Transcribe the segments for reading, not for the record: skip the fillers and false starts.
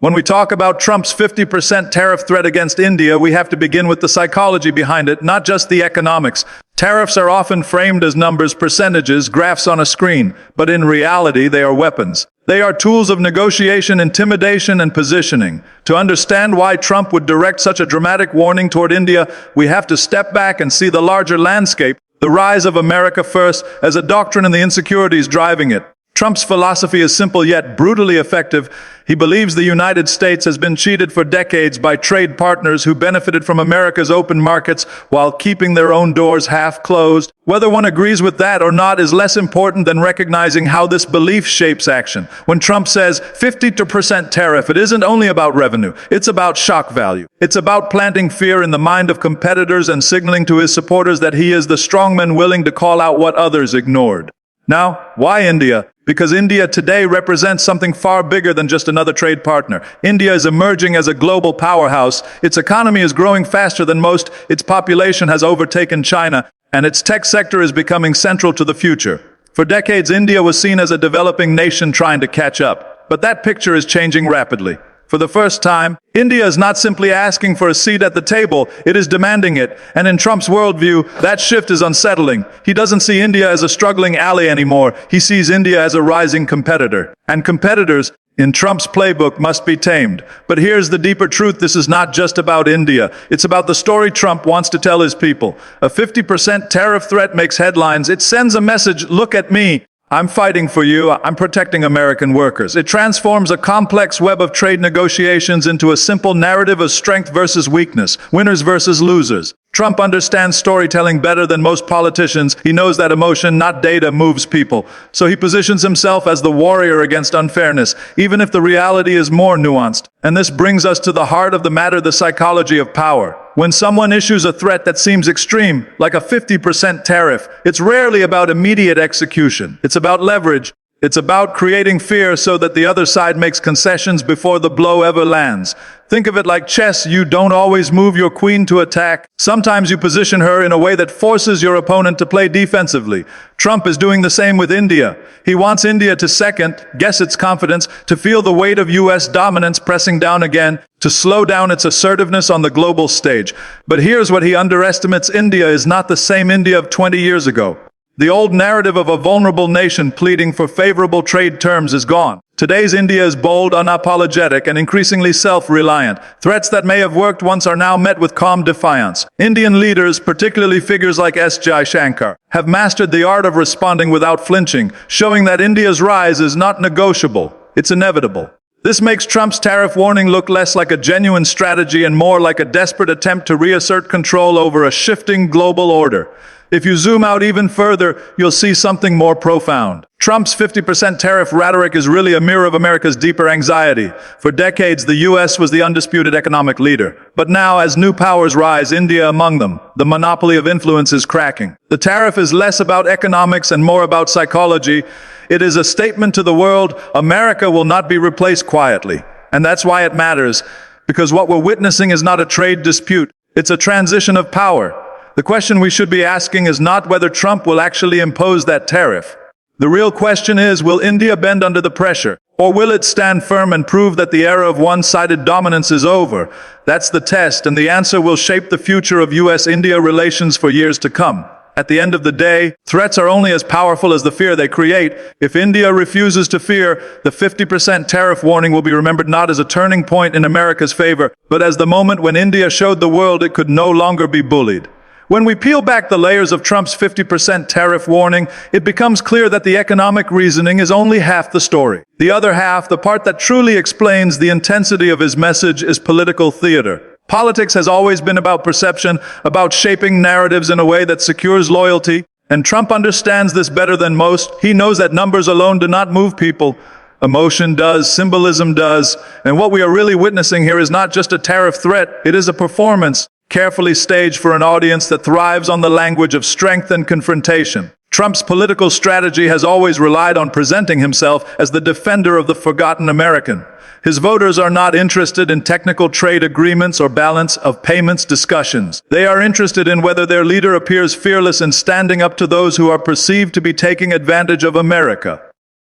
When we talk about Trump's 50% tariff threat against India, we have to begin with the psychology behind it, not just the economics. Tariffs are often framed as numbers, percentages, graphs on a screen, but in reality, they are weapons. They are tools of negotiation, intimidation, and positioning. To understand why Trump would direct such a dramatic warning toward India, we have to step back and see the larger landscape, the rise of America first as a doctrine and the insecurities driving it. Trump's philosophy is simple yet brutally effective. He believes the United States has been cheated for decades by trade partners who benefited from America's open markets while keeping their own doors half closed. Whether one agrees with that or not is less important than recognizing how this belief shapes action. When Trump says 50% tariff, it isn't only about revenue. It's about shock value. It's about planting fear in the mind of competitors and signaling to his supporters that he is the strongman willing to call out what others ignored. Now, why India? Because India today represents something far bigger than just another trade partner. India is emerging as a global powerhouse. Its economy is growing faster than most. Its population has overtaken China, and its tech sector is becoming central to the future. For decades, India was seen as a developing nation trying to catch up. But that picture is changing rapidly. For the first time, India is not simply asking for a seat at the table, it is demanding it. And in Trump's worldview, that shift is unsettling. He doesn't see India as a struggling ally anymore. He sees India as a rising competitor. And competitors, in Trump's playbook, must be tamed. But here's the deeper truth. This is not just about India. It's about the story Trump wants to tell his people. A 50% tariff threat makes headlines. It sends a message, look at me. I'm fighting for you. I'm protecting American workers. It transforms a complex web of trade negotiations into a simple narrative of strength versus weakness, winners versus losers. Trump understands storytelling better than most politicians. He knows that emotion, not data, moves people. So he positions himself as the warrior against unfairness, even if the reality is more nuanced. And this brings us to the heart of the matter, the psychology of power. When someone issues a threat that seems extreme, like a 50% tariff, it's rarely about immediate execution. It's about leverage. It's about creating fear so that the other side makes concessions before the blow ever lands. Think of it like chess. You don't always move your queen to attack. Sometimes you position her in a way that forces your opponent to play defensively. Trump is doing the same with India. He wants India to guess its confidence, to feel the weight of U.S. dominance pressing down again, to slow down its assertiveness on the global stage. But here's what he underestimates. India is not the same India of 20 years ago. The old narrative of a vulnerable nation pleading for favorable trade terms is gone. Today's India is bold, unapologetic, and increasingly self-reliant. Threats that may have worked once are now met with calm defiance. Indian leaders, particularly figures like S. Jaishankar, have mastered the art of responding without flinching, showing that India's rise is not negotiable, it's inevitable. This makes Trump's tariff warning look less like a genuine strategy and more like a desperate attempt to reassert control over a shifting global order. If you zoom out even further, you'll see something more profound. Trump's 50% tariff rhetoric is really a mirror of America's deeper anxiety. For decades, the U.S. was the undisputed economic leader. But now, as new powers rise, India among them, the monopoly of influence is cracking. The tariff is less about economics and more about psychology. It is a statement to the world, America will not be replaced quietly. And that's why it matters, because what we're witnessing is not a trade dispute. It's a transition of power. The question we should be asking is not whether Trump will actually impose that tariff. The real question is, will India bend under the pressure? Or will it stand firm and prove that the era of one-sided dominance is over? That's the test, and the answer will shape the future of U.S.-India relations for years to come. At the end of the day, threats are only as powerful as the fear they create. If India refuses to fear, the 50% tariff warning will be remembered not as a turning point in America's favor, but as the moment when India showed the world it could no longer be bullied. When we peel back the layers of Trump's 50% tariff warning, it becomes clear that the economic reasoning is only half the story. The other half, the part that truly explains the intensity of his message, is political theater. Politics has always been about perception, about shaping narratives in a way that secures loyalty, and Trump understands this better than most. He knows that numbers alone do not move people. Emotion does, symbolism does, and what we are really witnessing here is not just a tariff threat, it is a performance, carefully staged for an audience that thrives on the language of strength and confrontation. Trump's political strategy has always relied on presenting himself as the defender of the forgotten American. His voters are not interested in technical trade agreements or balance of payments discussions. They are interested in whether their leader appears fearless in standing up to those who are perceived to be taking advantage of America.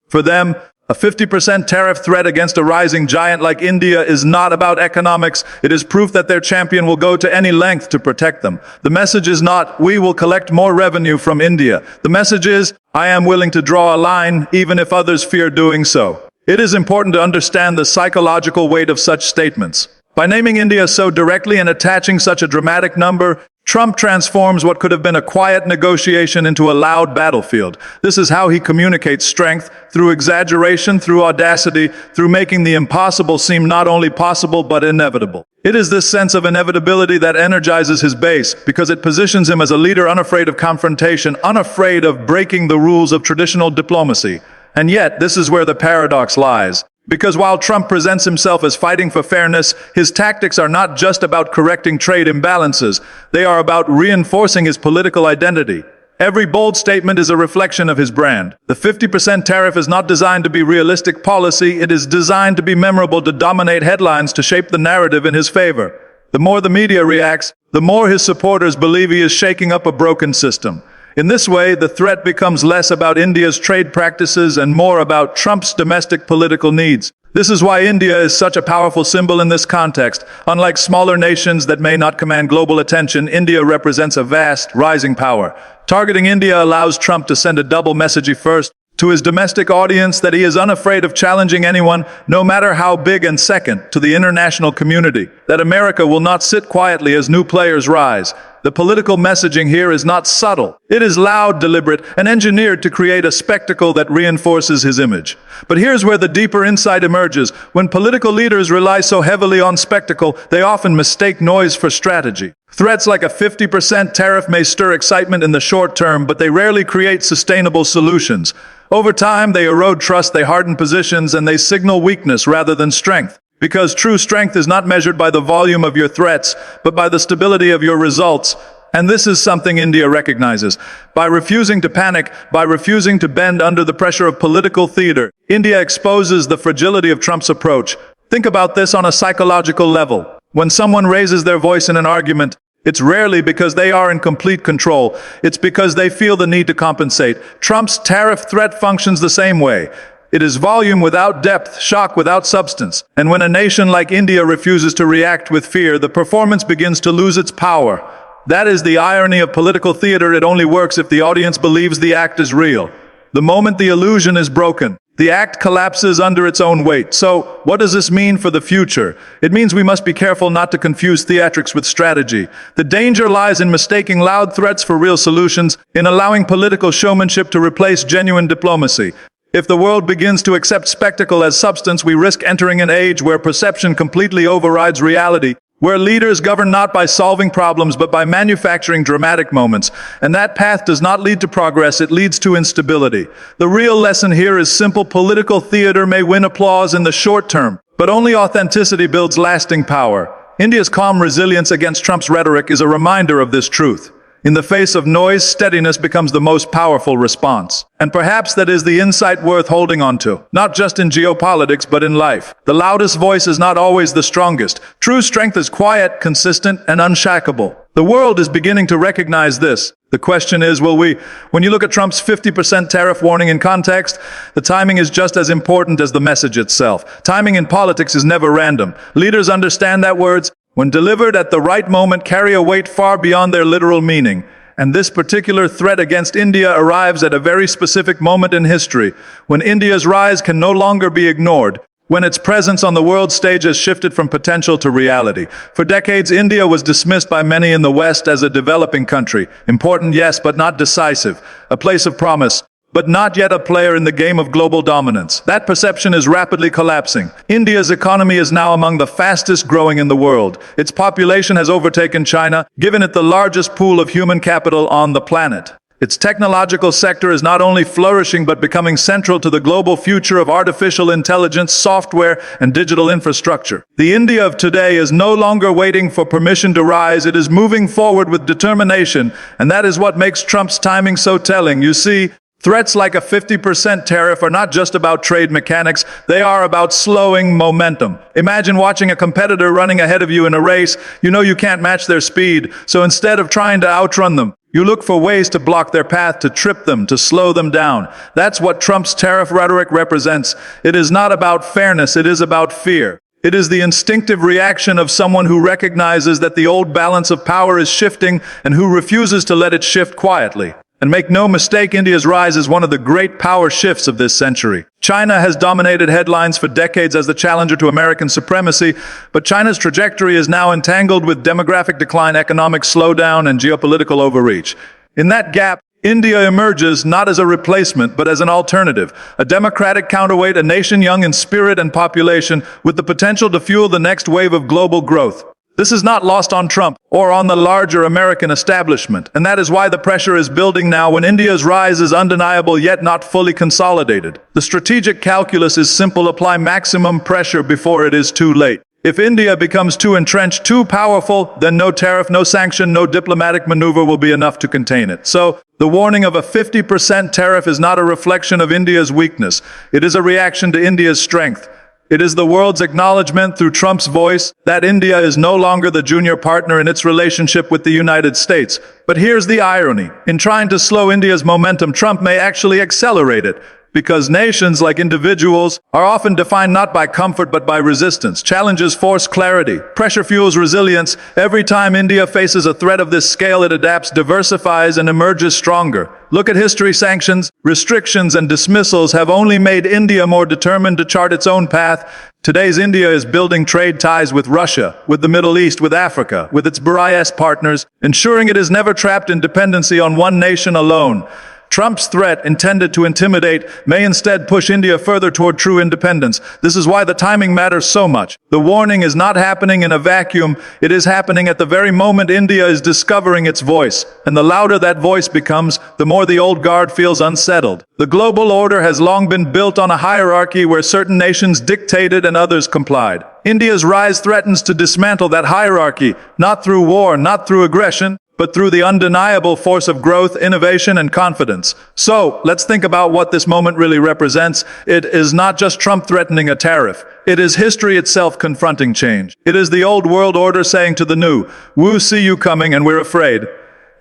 For them, A 50% tariff threat against a rising giant like India is not about economics. It is proof that their champion will go to any length to protect them. The message is not, we will collect more revenue from India. The message is, I am willing to draw a line, even if others fear doing so. It is important to understand the psychological weight of such statements. By naming India so directly and attaching such a dramatic number, Trump transforms what could have been a quiet negotiation into a loud battlefield. This is how he communicates strength, through exaggeration, through audacity, through making the impossible seem not only possible but inevitable. It is this sense of inevitability that energizes his base, because it positions him as a leader unafraid of confrontation, unafraid of breaking the rules of traditional diplomacy. And yet, this is where the paradox lies. Because while Trump presents himself as fighting for fairness, his tactics are not just about correcting trade imbalances. They are about reinforcing his political identity. Every bold statement is a reflection of his brand. The 50% tariff is not designed to be realistic policy. It is designed to be memorable, to dominate headlines, to shape the narrative in his favor. The more the media reacts, the more his supporters believe he is shaking up a broken system. In this way, the threat becomes less about India's trade practices and more about Trump's domestic political needs. This is why India is such a powerful symbol in this context. Unlike smaller nations that may not command global attention, India represents a vast, rising power. Targeting India allows Trump to send a double message. First, to his domestic audience, that he is unafraid of challenging anyone, no matter how big, and second, to the international community, that America will not sit quietly as new players rise. The political messaging here is not subtle. It is loud, deliberate, and engineered to create a spectacle that reinforces his image. But here's where the deeper insight emerges. When political leaders rely so heavily on spectacle, they often mistake noise for strategy. Threats like a 50% tariff may stir excitement in the short term, but they rarely create sustainable solutions. Over time, they erode trust, they harden positions, and they signal weakness rather than strength. Because true strength is not measured by the volume of your threats, but by the stability of your results. And this is something India recognizes. By refusing to panic, by refusing to bend under the pressure of political theater, India exposes the fragility of Trump's approach. Think about this on a psychological level. When someone raises their voice in an argument, it's rarely because they are in complete control. It's because they feel the need to compensate. Trump's tariff threat functions the same way. It is volume without depth, shock without substance. And when a nation like India refuses to react with fear, the performance begins to lose its power. That is the irony of political theater. It only works if the audience believes the act is real. The moment the illusion is broken, the act collapses under its own weight. So, what does this mean for the future? It means we must be careful not to confuse theatrics with strategy. The danger lies in mistaking loud threats for real solutions, in allowing political showmanship to replace genuine diplomacy. If the world begins to accept spectacle as substance, we risk entering an age where perception completely overrides reality, where leaders govern not by solving problems but by manufacturing dramatic moments. And that path does not lead to progress, it leads to instability. The real lesson here is simple. Political theater may win applause in the short term, but only authenticity builds lasting power. India's calm resilience against Trump's rhetoric is a reminder of this truth. In the face of noise, steadiness becomes the most powerful response. And perhaps that is the insight worth holding on to, not just in geopolitics, but in life. The loudest voice is not always the strongest. True strength is quiet, consistent, and unshakable. The world is beginning to recognize this. The question is, will we? When you look at Trump's 50% tariff warning in context, the timing is just as important as the message itself. Timing in politics is never random. Leaders understand that words, when delivered at the right moment, carry a weight far beyond their literal meaning. And this particular threat against India arrives at a very specific moment in history, when India's rise can no longer be ignored, when its presence on the world stage has shifted from potential to reality. For decades, India was dismissed by many in the West as a developing country. Important, yes, but not decisive. A place of promise, but not yet a player in the game of global dominance. That perception is rapidly collapsing. India's economy is now among the fastest growing in the world. Its population has overtaken China, given it the largest pool of human capital on the planet. Its technological sector is not only flourishing but becoming central to the global future of artificial intelligence, software, and digital infrastructure. The India of today is no longer waiting for permission to rise. It is moving forward with determination, and that is what makes Trump's timing so telling. You see, threats like a 50% tariff are not just about trade mechanics, they are about slowing momentum. Imagine watching a competitor running ahead of you in a race. You know you can't match their speed, so instead of trying to outrun them, You look for ways to block their path, to trip them, to slow them down. That's what Trump's tariff rhetoric represents. It is not about fairness, it is about fear. It is the instinctive reaction of someone who recognizes that the old balance of power is shifting and who refuses to let it shift quietly. And make no mistake, India's rise is one of the great power shifts of this century. China has dominated headlines for decades as the challenger to American supremacy, but China's trajectory is now entangled with demographic decline, economic slowdown, and geopolitical overreach. In that gap, India emerges not as a replacement, but as an alternative, a democratic counterweight, a nation young in spirit and population, with the potential to fuel the next wave of global growth. This is not lost on Trump or on the larger American establishment, and that is why the pressure is building now when India's rise is undeniable yet not fully consolidated. The strategic calculus is simple: apply maximum pressure before it is too late. If India becomes too entrenched, too powerful, then no tariff, no sanction, no diplomatic maneuver will be enough to contain it. So, the warning of a 50% tariff is not a reflection of India's weakness. It is a reaction to India's strength. It is the world's acknowledgement through Trump's voice that India is no longer the junior partner in its relationship with the United States. But here's the irony. In trying to slow India's momentum, Trump may actually accelerate it. Because nations, like individuals, are often defined not by comfort but by resistance. Challenges force clarity. Pressure fuels resilience. Every time India faces a threat of this scale, it adapts, diversifies, and emerges stronger. Look at history. Sanctions, restrictions, and dismissals have only made India more determined to chart its own path. Today's India is building trade ties with Russia, with the Middle East, with Africa, with its BRICS partners, ensuring it is never trapped in dependency on one nation alone. Trump's threat, intended to intimidate, may instead push India further toward true independence. This is why the timing matters so much. The warning is not happening in a vacuum. It is happening at the very moment India is discovering its voice. And the louder that voice becomes, the more the old guard feels unsettled. The global order has long been built on a hierarchy where certain nations dictated and others complied. India's rise threatens to dismantle that hierarchy, not through war, not through aggression, but through the undeniable force of growth, innovation, and confidence. So, let's think about what this moment really represents. It is not just Trump threatening a tariff. It is history itself confronting change. It is the old world order saying to the new, "We see you coming and we're afraid."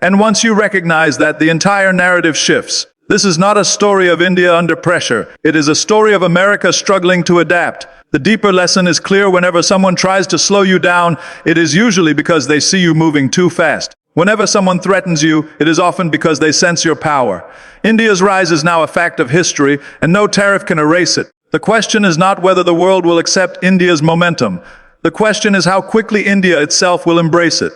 And once you recognize that, the entire narrative shifts. This is not a story of India under pressure. It is a story of America struggling to adapt. The deeper lesson is clear: whenever someone tries to slow you down, it is usually because they see you moving too fast. Whenever someone threatens you, it is often because they sense your power. India's rise is now a fact of history, and no tariff can erase it. The question is not whether the world will accept India's momentum. The question is how quickly India itself will embrace it.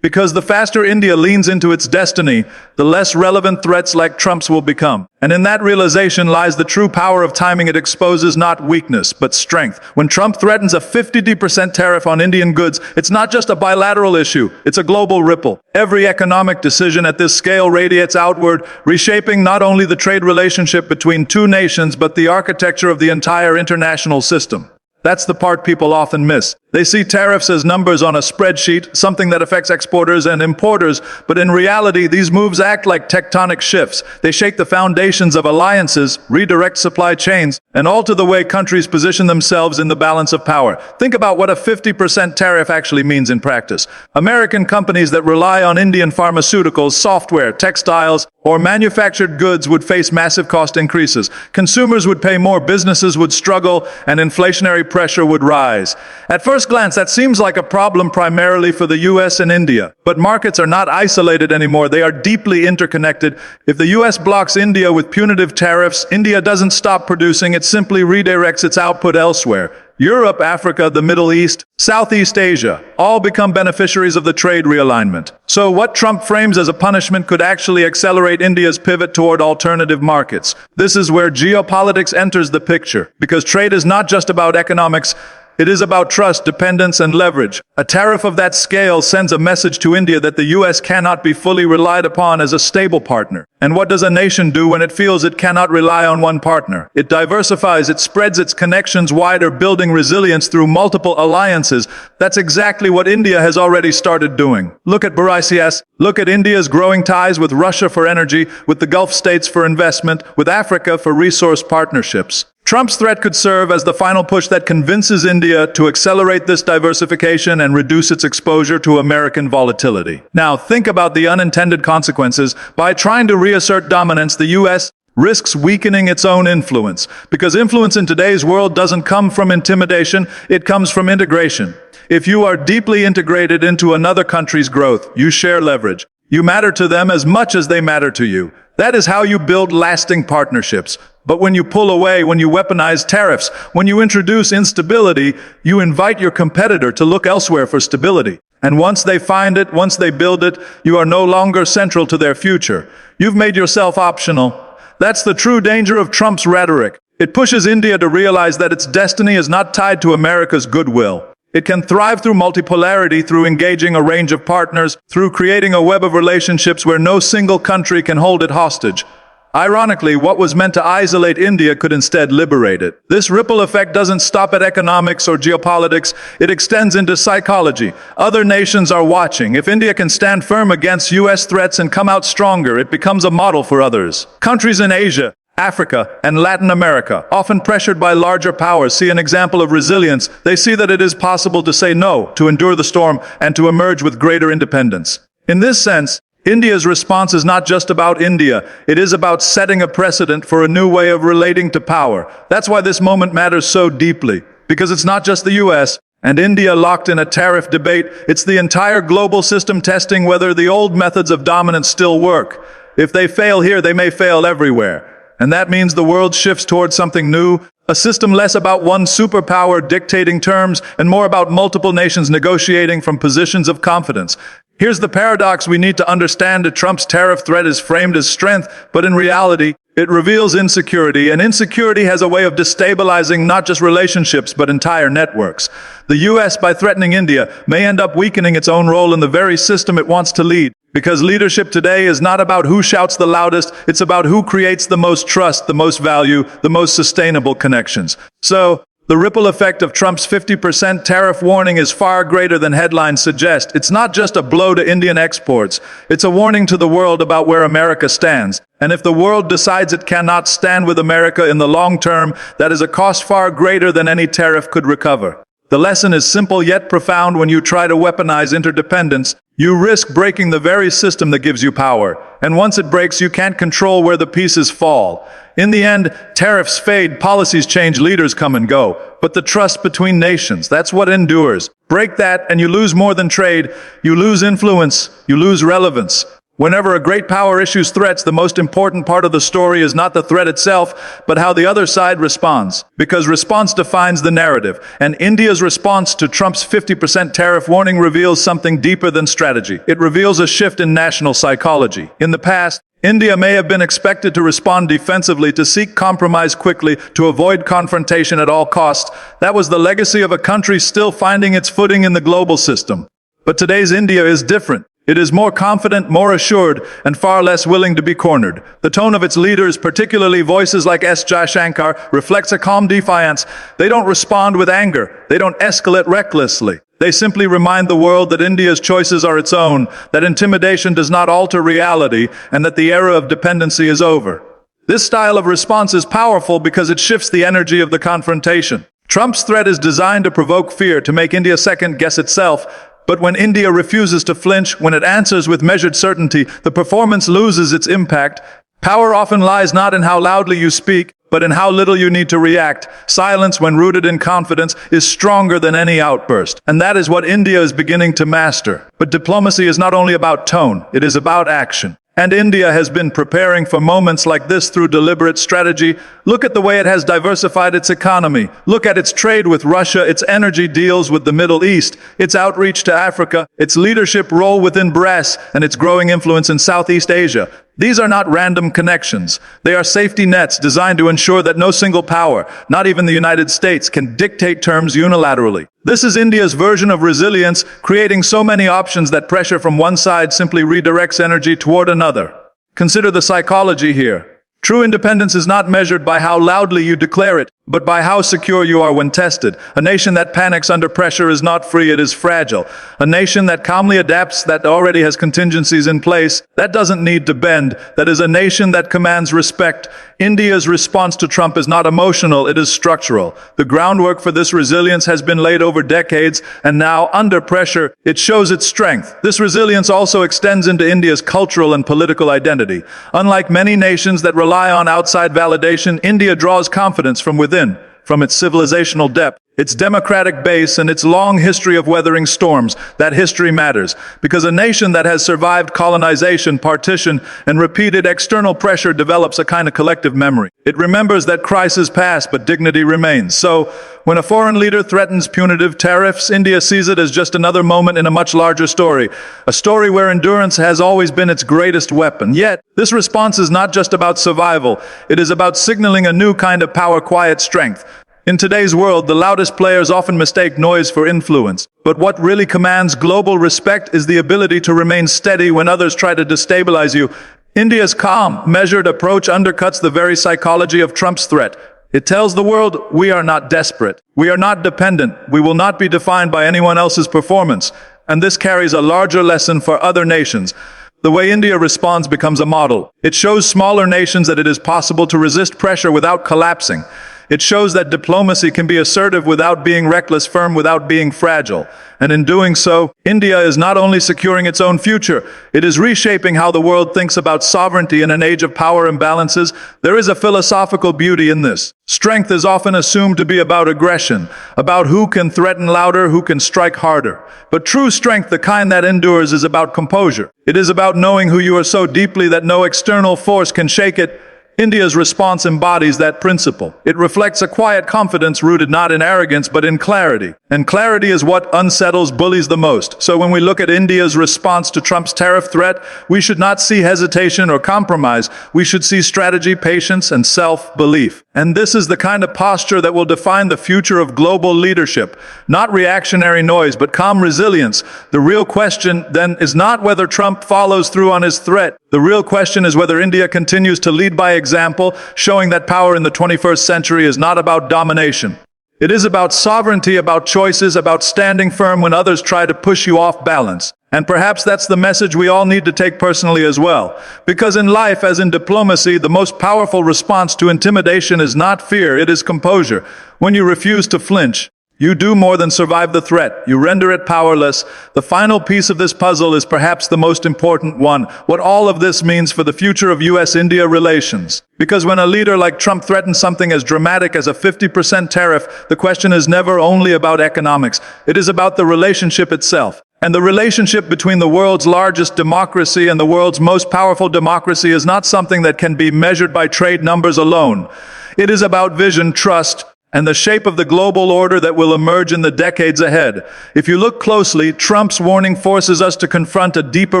Because the faster India leans into its destiny, the less relevant threats like Trump's will become. And in that realization lies the true power of timing. It exposes not weakness, but strength. When Trump threatens a 50% tariff on Indian goods, it's not just a bilateral issue, it's a global ripple. Every economic decision at this scale radiates outward, reshaping not only the trade relationship between two nations, but the architecture of the entire international system. That's the part people often miss. They see tariffs as numbers on a spreadsheet, something that affects exporters and importers, but in reality, these moves act like tectonic shifts. They shake the foundations of alliances, redirect supply chains, and alter the way countries position themselves in the balance of power. Think about what a 50% tariff actually means in practice. American companies that rely on Indian pharmaceuticals, software, textiles, or manufactured goods would face massive cost increases. Consumers would pay more, businesses would struggle, and inflationary pressure would rise. At first glance, that seems like a problem primarily for the US and India. But markets are not isolated anymore. They are deeply interconnected. If the US blocks India with punitive tariffs, India doesn't stop producing. It simply redirects its output elsewhere. Europe, Africa, the Middle East, Southeast Asia, all become beneficiaries of the trade realignment. So what Trump frames as a punishment could actually accelerate India's pivot toward alternative markets. This is where geopolitics enters the picture, because trade is not just about economics. It is about trust, dependence, and leverage. A tariff of that scale sends a message to India that the US cannot be fully relied upon as a stable partner. And what does a nation do when it feels it cannot rely on one partner? It diversifies, it spreads its connections wider, building resilience through multiple alliances. That's exactly what India has already started doing. Look at BRICS. Look at India's growing ties with Russia for energy, with the Gulf states for investment, with Africa for resource partnerships. Trump's threat could serve as the final push that convinces India to accelerate this diversification and reduce its exposure to American volatility. Now, think about the unintended consequences. By trying to reassert dominance, the U.S. risks weakening its own influence, because influence in today's world doesn't come from intimidation, it comes from integration. If you are deeply integrated into another country's growth, you share leverage. You matter to them as much as they matter to you. That is how you build lasting partnerships. But when you pull away, when you weaponize tariffs, when you introduce instability, you invite your competitor to look elsewhere for stability. And once they find it, once they build it, you are no longer central to their future. You've made yourself optional. That's the true danger of Trump's rhetoric. It pushes India to realize that its destiny is not tied to America's goodwill. It can thrive through multipolarity, through engaging a range of partners, through creating a web of relationships where no single country can hold it hostage. Ironically, what was meant to isolate India could instead liberate it. This ripple effect doesn't stop at economics or geopolitics, it extends into psychology. Other nations are watching. If India can stand firm against U.S. threats and come out stronger, it becomes a model for others. Countries in Asia, Africa, and Latin America, often pressured by larger powers, see an example of resilience. They see that it is possible to say no, to endure the storm, and to emerge with greater independence. In this sense, India's response is not just about India. It is about setting a precedent for a new way of relating to power. That's why this moment matters so deeply, because it's not just the U.S. and India locked in a tariff debate. It's the entire global system testing whether the old methods of dominance still work. If they fail here, they may fail everywhere. And that means the world shifts towards something new, a system less about one superpower dictating terms and more about multiple nations negotiating from positions of confidence. Here's the paradox we need to understand: that Trump's tariff threat is framed as strength, but in reality, it reveals insecurity, and insecurity has a way of destabilizing not just relationships, but entire networks. The U.S., by threatening India, may end up weakening its own role in the very system it wants to lead. Because leadership today is not about who shouts the loudest, it's about who creates the most trust, the most value, the most sustainable connections. So, the ripple effect of Trump's 50% tariff warning is far greater than headlines suggest. It's not just a blow to Indian exports. It's a warning to the world about where America stands. And if the world decides it cannot stand with America in the long term, that is a cost far greater than any tariff could recover. The lesson is simple yet profound: when you try to weaponize interdependence, you risk breaking the very system that gives you power. And once it breaks, you can't control where the pieces fall. In the end, tariffs fade, policies change, leaders come and go. But the trust between nations, that's what endures. Break that and you lose more than trade. You lose influence, you lose relevance. Whenever a great power issues threats, the most important part of the story is not the threat itself, but how the other side responds. Because response defines the narrative. And India's response to Trump's 50% tariff warning reveals something deeper than strategy. It reveals a shift in national psychology. In the past, India may have been expected to respond defensively, to seek compromise quickly, to avoid confrontation at all costs. That was the legacy of a country still finding its footing in the global system. But today's India is different. It is more confident, more assured, and far less willing to be cornered. The tone of its leaders, particularly voices like S. Jaishankar, reflects a calm defiance. They don't respond with anger. They don't escalate recklessly. They simply remind the world that India's choices are its own, that intimidation does not alter reality, and that the era of dependency is over. This style of response is powerful because it shifts the energy of the confrontation. Trump's threat is designed to provoke fear, to make India second-guess itself. But when India refuses to flinch, when it answers with measured certainty, the performance loses its impact. Power often lies not in how loudly you speak, but in how little you need to react. Silence, when rooted in confidence, is stronger than any outburst. And that is what India is beginning to master. But diplomacy is not only about tone, it is about action. And India has been preparing for moments like this through deliberate strategy. Look at the way it has diversified its economy. Look at its trade with Russia, its energy deals with the Middle East, its outreach to Africa, its leadership role within BRICS, and its growing influence in Southeast Asia. These are not random connections. They are safety nets designed to ensure that no single power, not even the United States, can dictate terms unilaterally. This is India's version of resilience, creating so many options that pressure from one side simply redirects energy toward another. Consider the psychology here. True independence is not measured by how loudly you declare it, but by how secure you are when tested. A nation that panics under pressure is not free, it is fragile. A nation that calmly adapts, that already has contingencies in place, that doesn't need to bend, that is a nation that commands respect. India's response to Trump is not emotional, it is structural. The groundwork for this resilience has been laid over decades, and now, under pressure, it shows its strength. This resilience also extends into India's cultural and political identity. Unlike many nations that rely on outside validation, India draws confidence from within. From its civilizational depth, its democratic base, and its long history of weathering storms. That history matters, because a nation that has survived colonization, partition, and repeated external pressure develops a kind of collective memory. It remembers that crises pass, but dignity remains. So, when a foreign leader threatens punitive tariffs, India sees it as just another moment in a much larger story. A story where endurance has always been its greatest weapon. Yet, this response is not just about survival. It is about signaling a new kind of power, quiet strength. In today's world, the loudest players often mistake noise for influence. But what really commands global respect is the ability to remain steady when others try to destabilize you. India's calm, measured approach undercuts the very psychology of Trump's threat. It tells the world, we are not desperate. We are not dependent. We will not be defined by anyone else's performance. And this carries a larger lesson for other nations. The way India responds becomes a model. It shows smaller nations that it is possible to resist pressure without collapsing. It shows that diplomacy can be assertive without being reckless, firm without being fragile. And in doing so, India is not only securing its own future, it is reshaping how the world thinks about sovereignty in an age of power imbalances. There is a philosophical beauty in this. Strength is often assumed to be about aggression, about who can threaten louder, who can strike harder. But true strength, the kind that endures, is about composure. It is about knowing who you are so deeply that no external force can shake it. India's response embodies that principle. It reflects a quiet confidence rooted not in arrogance but in clarity. And clarity is what unsettles bullies the most. So when we look at India's response to Trump's tariff threat, we should not see hesitation or compromise. We should see strategy, patience, and self-belief. And this is the kind of posture that will define the future of global leadership. Not reactionary noise, but calm resilience. The real question, then, is not whether Trump follows through on his threat. The real question is whether India continues to lead by example, showing that power in the 21st century is not about domination. It is about sovereignty, about choices, about standing firm when others try to push you off balance. And perhaps that's the message we all need to take personally as well. Because in life, as in diplomacy, the most powerful response to intimidation is not fear, it is composure. When you refuse to flinch, you do more than survive the threat. You render it powerless. The final piece of this puzzle is perhaps the most important one. What all of this means for the future of US-India relations. Because when a leader like Trump threatens something as dramatic as a 50% tariff, the question is never only about economics. It is about the relationship itself. And the relationship between the world's largest democracy and the world's most powerful democracy is not something that can be measured by trade numbers alone. It is about vision, trust, and the shape of the global order that will emerge in the decades ahead. If you look closely, Trump's warning forces us to confront a deeper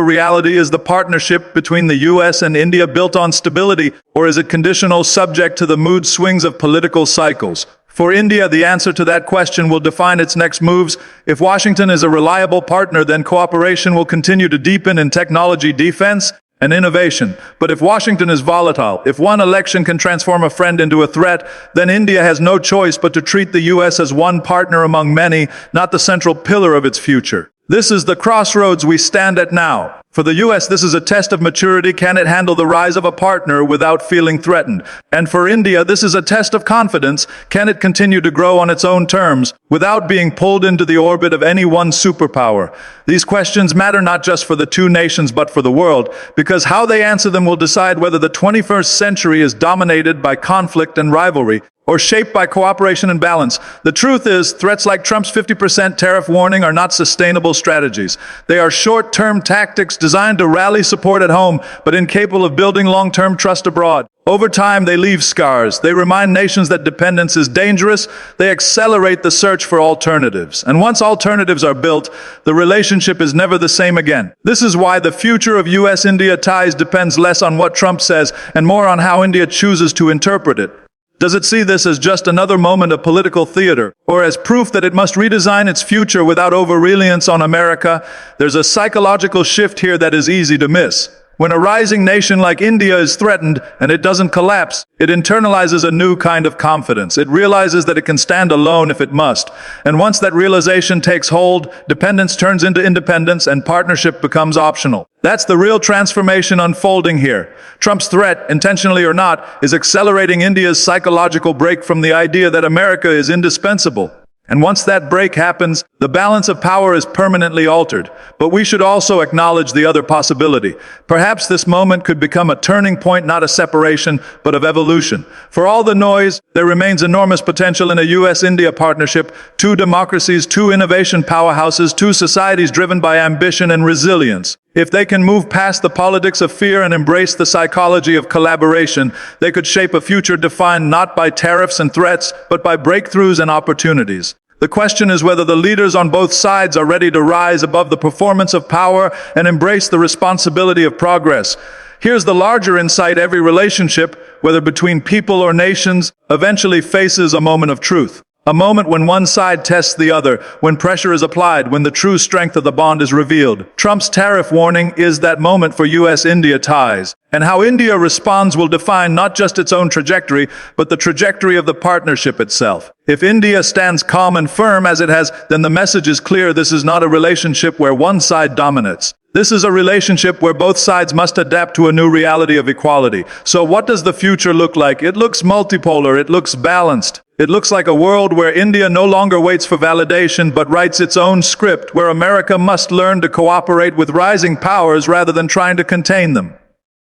reality. Is the partnership between the US and India built on stability, or is it conditional, subject to the mood swings of political cycles? For India, the answer to that question will define its next moves. If Washington is a reliable partner, then cooperation will continue to deepen in technology, defense, and innovation. But if Washington is volatile, if one election can transform a friend into a threat, then India has no choice but to treat the US as one partner among many, not the central pillar of its future. This is the crossroads we stand at now. For the US, this is a test of maturity. Can it handle the rise of a partner without feeling threatened? And for India, this is a test of confidence. Can it continue to grow on its own terms without being pulled into the orbit of any one superpower? These questions matter not just for the two nations, but for the world, because how they answer them will decide whether the 21st century is dominated by conflict and rivalry, or shaped by cooperation and balance. The truth is, threats like Trump's 50% tariff warning are not sustainable strategies. They are short-term tactics designed to rally support at home, but incapable of building long-term trust abroad. Over time, they leave scars. They remind nations that dependence is dangerous. They accelerate the search for alternatives. And once alternatives are built, the relationship is never the same again. This is why the future of US-India ties depends less on what Trump says and more on how India chooses to interpret it. Does it see this as just another moment of political theater, or as proof that it must redesign its future without over-reliance on America? There's a psychological shift here that is easy to miss. When a rising nation like India is threatened and it doesn't collapse, it internalizes a new kind of confidence. It realizes that it can stand alone if it must. And once that realization takes hold, dependence turns into independence and partnership becomes optional. That's the real transformation unfolding here. Trump's threat, intentionally or not, is accelerating India's psychological break from the idea that America is indispensable. And once that break happens, the balance of power is permanently altered. But we should also acknowledge the other possibility. Perhaps this moment could become a turning point, not a separation, but of evolution. For all the noise, there remains enormous potential in a US-India partnership, two democracies, two innovation powerhouses, two societies driven by ambition and resilience. If they can move past the politics of fear and embrace the psychology of collaboration, they could shape a future defined not by tariffs and threats, but by breakthroughs and opportunities. The question is whether the leaders on both sides are ready to rise above the performance of power and embrace the responsibility of progress. Here's the larger insight: every relationship, whether between people or nations, eventually faces a moment of truth. A moment when one side tests the other, when pressure is applied, when the true strength of the bond is revealed. Trump's tariff warning is that moment for US-India ties. And how India responds will define not just its own trajectory, but the trajectory of the partnership itself. If India stands calm and firm as it has, then the message is clear: this is not a relationship where one side dominates. This is a relationship where both sides must adapt to a new reality of equality. So what does the future look like? It looks multipolar, it looks balanced. It looks like a world where India no longer waits for validation but writes its own script, where America must learn to cooperate with rising powers rather than trying to contain them.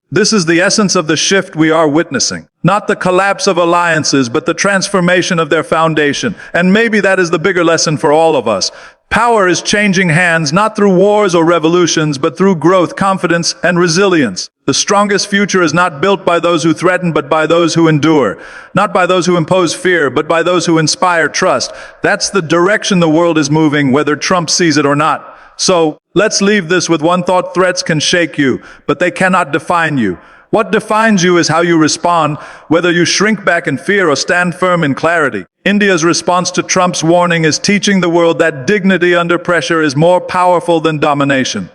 This is the essence of the shift we are witnessing. Not the collapse of alliances, but the transformation of their foundation. And maybe that is the bigger lesson for all of us. Power is changing hands, not through wars or revolutions, but through growth, confidence, and resilience. The strongest future is not built by those who threaten, but by those who endure. Not by those who impose fear, but by those who inspire trust. That's the direction the world is moving, whether Trump sees it or not. So, let's leave this with one thought: threats can shake you, but they cannot define you. What defines you is how you respond, whether you shrink back in fear or stand firm in clarity. India's response to Trump's warning is teaching the world that dignity under pressure is more powerful than domination.